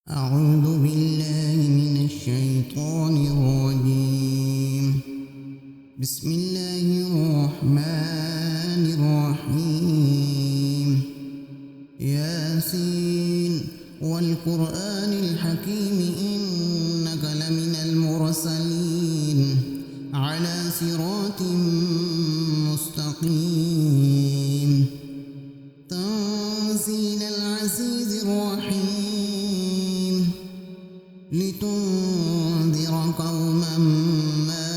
أعوذ بالله من الشيطان الرجيم. بسم الله الرحمن الرحيم. ياسين والقرآن الحكيم إنك لمن المرسلين على صراط مستقيم. تنزيل العزيز الرحيم لتنذر قوما ما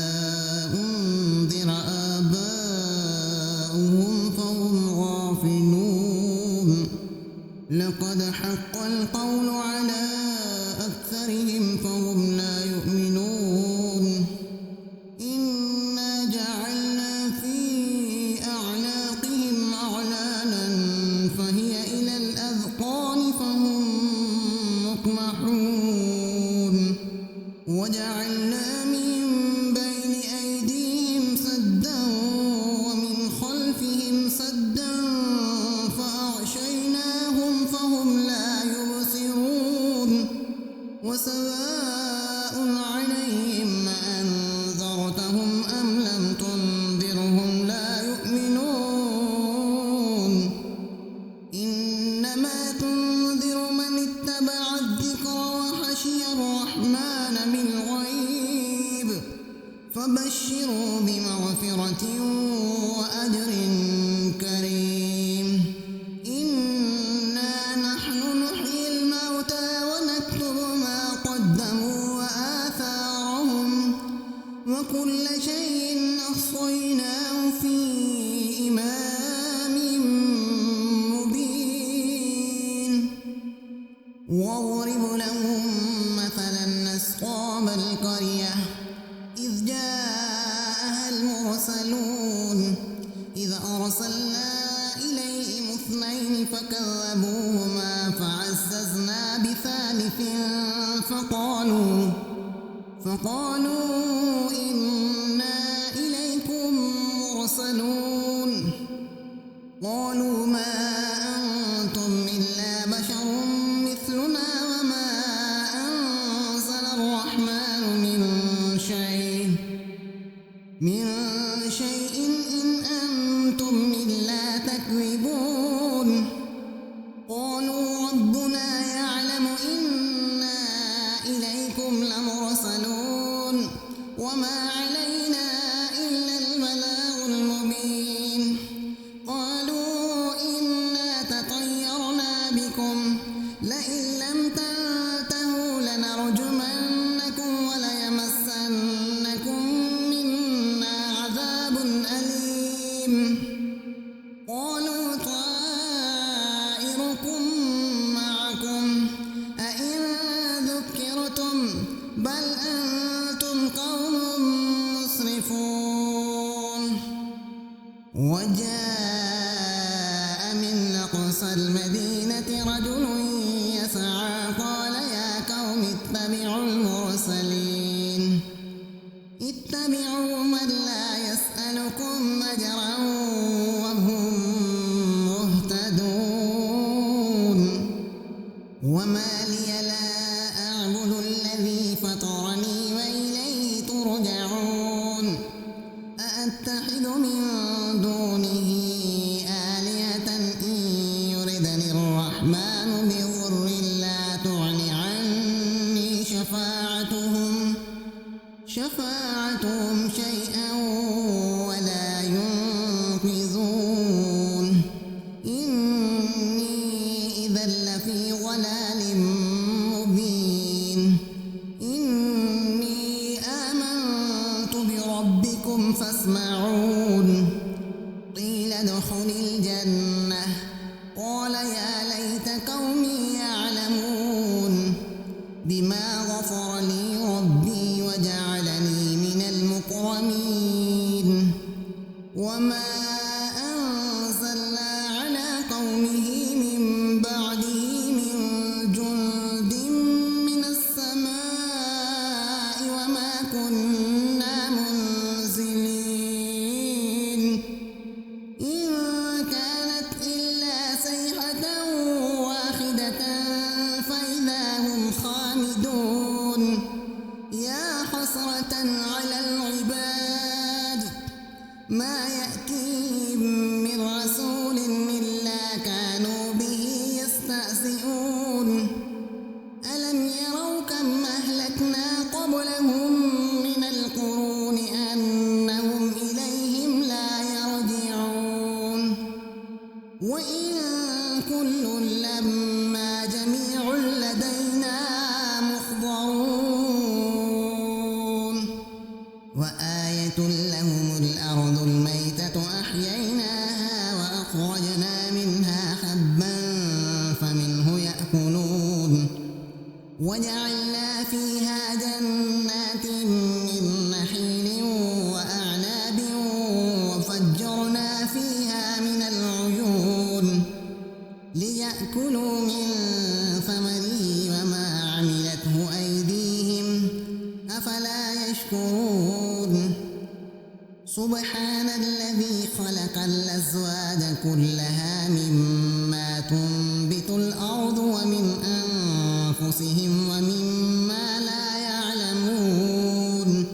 أنذر آباؤهم فهم غافلون. لقد حق القول على أكثرهم فهم لا يؤمنون. إنا جعلنا في أعناقهم أغلالا فهي إلى الأذقان فهم مقمحون. وجعلنا من بين أيديهم سدا ومن خلفهم سدا فأغشيناهم فهم لا يبصرون. وسواء عليهم أنذرتهم أم لم تنذرهم لا يؤمنون. إنما تنذر من اتبع الذكر وخشي الرحمن بالغيب فبشروا بمغفرة وأجر كريم. إنا نحن نحيي الموتى ونكتب ما قدموا وآثارهم وكل شيء أحصيناه في إمام مبين. واضرب لهم مثلا أصحاب القرية إذ جاءها المرسلون إذ أرسلنا إليهم اثنين فكذبوهما فعززنا بثالث فقالوا إنا إليكم مرسلون. قالوا ما أنتم إلا بشر مثلنا وما أنزل الرحمن من شيء إن أنتم إلا تكذبون. قالوا ربنا يعلم إنا إليكم لمرسلون وما علينا إلا البلاغ المبين. قالوا إنا تطيرنا بكم لئن لم تنتهوا لنرجمنكم وليمسنكم منا عذاب أليم. قالوا طائركم معكم أئن ذكرتم بل أنتم قوم مسرفون. وجاء من أقصى المدينة رجل يسعى قال يا قوم اتبعوا المرسلين اتبعوا من لا يسألكم أجرا وهم مهتدون. وما لي لا أعبد الذي فطرني وإليه ترجعون. أأتخذ من دونه آلهة إن يردني الرحمن بضر لا تغن عني شفاعتهم شيئا ولا ينقذون. إني إذا لفي ضلال مبين. إني آمنت بربكم فاسمعون. قيل ادخل الجنة قال يا ليت قومي يعلمون بما غفر لي ربي وجعلني من المكرمين. وما أنزلنا على قومه من بعده من جند من السماء وما كنا منزلين. خامدون يا حسرة على العباد ما يأتيهم من رسول إلا كانوا به يستهزئون ألم يروا كم أهلكنا قبلهم من القرون أنهم إليهم لا يرجعون وإن كل لما جميع لدينا محضرون وآية لهم الأرض الميتة أحييناها وأخرجنا منها حبا فمنه يأكلون وجعلنا فيها جنات من نخيل وأعناب وفجرنا فيها من العيون ليأكلوا من ثمره وما عملته أيديهم أفلا يشكرون سبحان الذي خلق الأزواج كلها مما تنبت الأرض ومن أنفسهم ومما لا يعلمون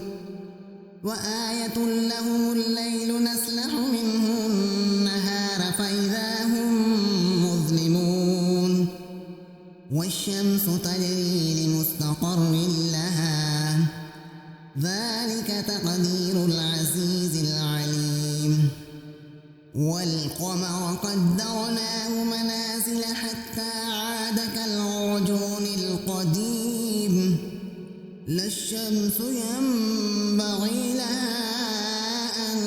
وآية لهم الليل نسلخ منه النهار فإذا هم مظلمون والشمس تجري لمستقر لها ذلك تقدير العزيز العليم والقمر قدرناه منازل حتى عاد كالعرجون القديم لا الشمس ينبغي لها أن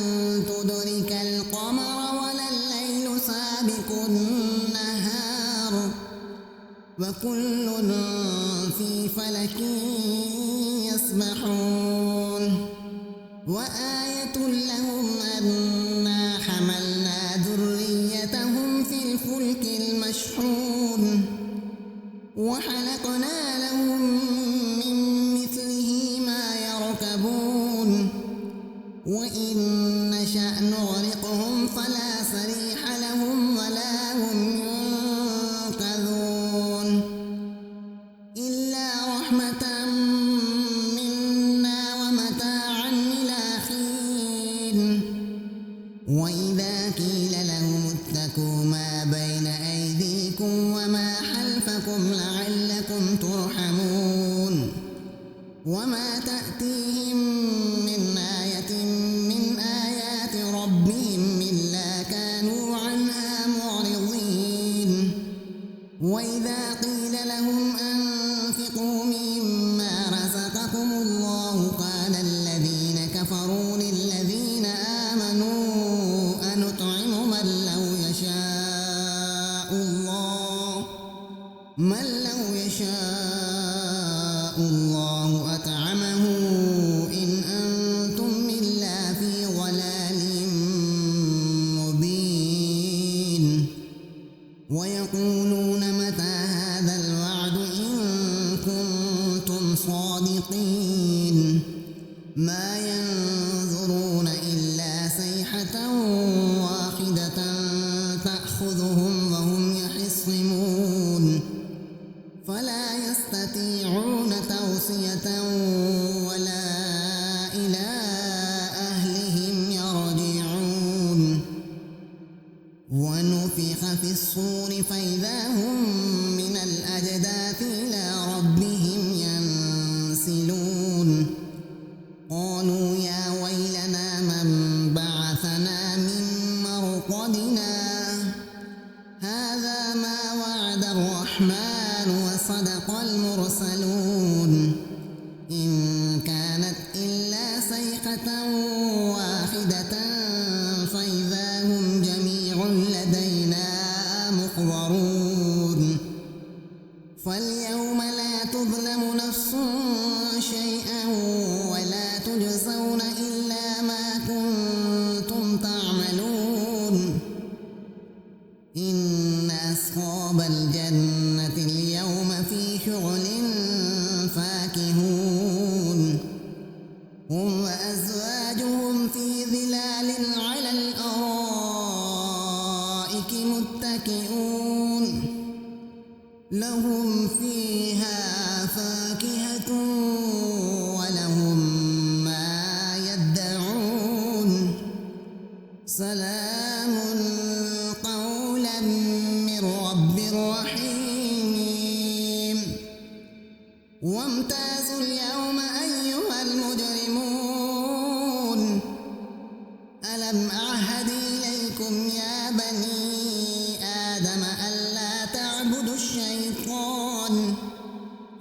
تدرك القمر ولا الليل سابق النهار وكل في فلك يسبحون وآية لهم أنا حملنا ذريتهم في الفلك المشحون وخلقنا لهم من مثله ما يركبون وإن نشأ نغرقهم فلا صريخ لهم ولا هم ينقذون إلا رحمة منا ومتاعا إلى حين وإذا قيل لهم اتقوا ما بين أيديكم وما خلفكم لعلكم ترحمون وما تأتيهم من آية من آيات ربهم إلا كانوا عنها معرضين وإذا قيل لهم أنفقوا مما رزقكم الله قال الذين كفروا للذين آمنوا أنطعم من لو يشاء الله أطعمه إن أنتم إلا في ضلال مبين ويقولون متى هذا الوعد إن كنتم صادقين ما ينظرون إلا صيحة واحدة تأخذهم وهم يخصمون فلا يستطيعون توصية ولا إلى أهلهم يرجعون ونفخ في الصور فإذا هم من الأجداث إلى ربهم ينسلون قالوا يا ويلنا من بعثنا من مرقدنا هذا ما وعد الرحمن وصدق المرسلون إن كانت إلا صيحة واحدة فإذا هم جميع لدينا محضرون فاليوم لا تظلم نفس شيئا ولا تجزون إلا ما كنتم تعملون إن أصحاب الجنة اليوم في شغل فاكهون هم وأزواجهم في ظلال على الأرائك متكئون لهم فيها ميت ولهم ما يدعون سلام قولا من رب رحيم وامتازوا اليوم أيها المجرمون ألم أعهد إليكم يا بني آدم ألا تعبدوا الشيطان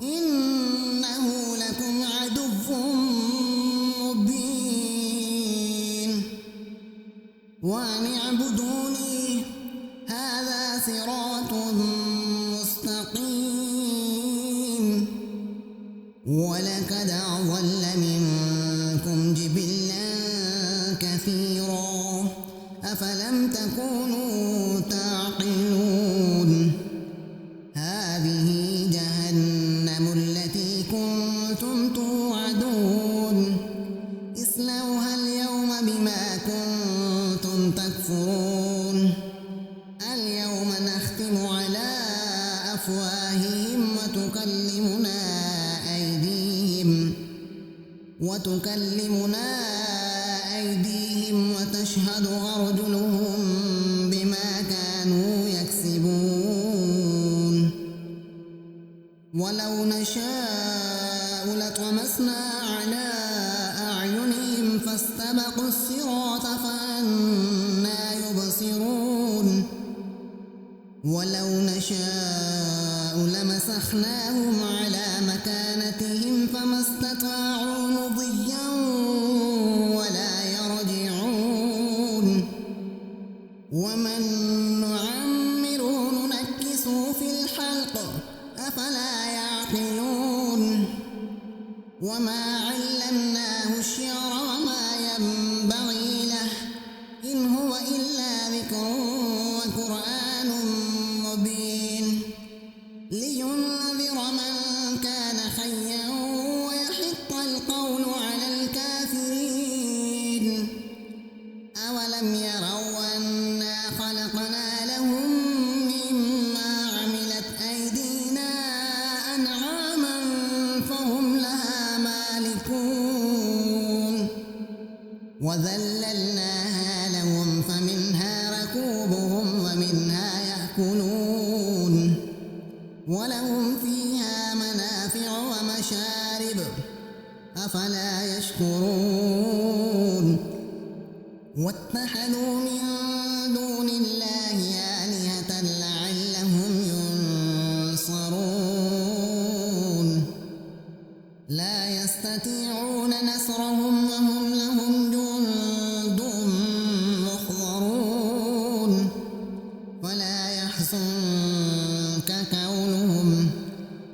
إنه لكم عدو مبين وأن اعبدوني هذا صراط مستقيم ولقد أضل منكم جبلا كثيرا أفلم تكونوا تعقلون هذه جهنم التي كنتم توعدون اصلوها اليوم بما كنتم تكفرون اليوم نختم على أفواههم وتكلمنا أيديهم وتشهد أرجلهم بما كانوا يكسبون ولو نشاء لطمسنا على أعينهم فاستبقوا الصراط فأنى يبصرون ولو نشاء لمسخناهم على مكانتهم فما استطاعوا مضيا ولا يرجعون ومن نعمره ننكسه في الخلق أفلا يعقلون وما علمناه الشعر وما ينبغي له إن هو إلا ذكر وقرآن مبين لينذر من كان حيا ويحق القول على الكافرين أولم يروا أنا خلقنا لهم مما عملت أيدينا أنعاما فهم لها مالكون وذللناها لهم فمنها ركوبهم ومنها يأكلون ولهم فيها منافع ومشارب أفلا يشكرون واتخذوا من دون الله آلهة لعلهم ينصرون لا يستطيعون نصرهم وهم لهم جند محضرون ولا يحزنك قولهم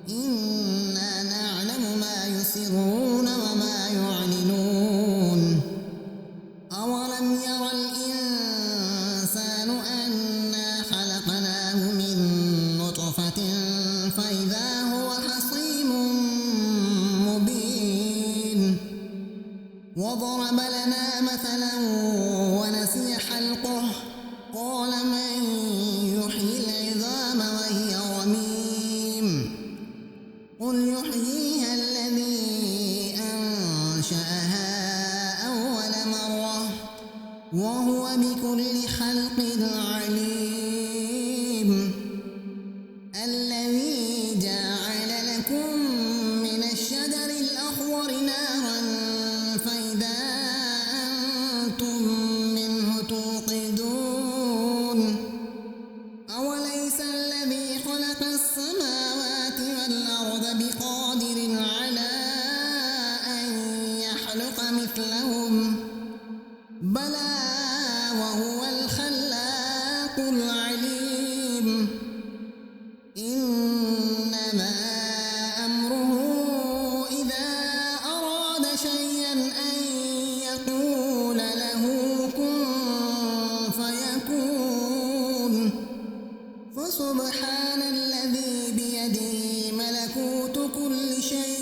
إنا نعلم ما يسرون وما يعلنون أولم ير الإنسان أنا خلقناه من نطفة فإذا هو خصيم مبين وضرب لنا مثلا ونسي خلقه قال من يحيي العظام وهي رميم قل يحييها الذي أنشأها أول مرة وهو بكل خلق عليم الذي جعل لكم من الشجر الأخضر نارا فإذا أنتم منه توقدون أوليس الذي خلق السماوات والأرض بقادر على أن يخلق مثلهم بلى وهو الخلاق العليم إنما أمره إذا أراد شيئا أن يقول له كن فيكون فسبحان الذي بيده ملكوت كل شيء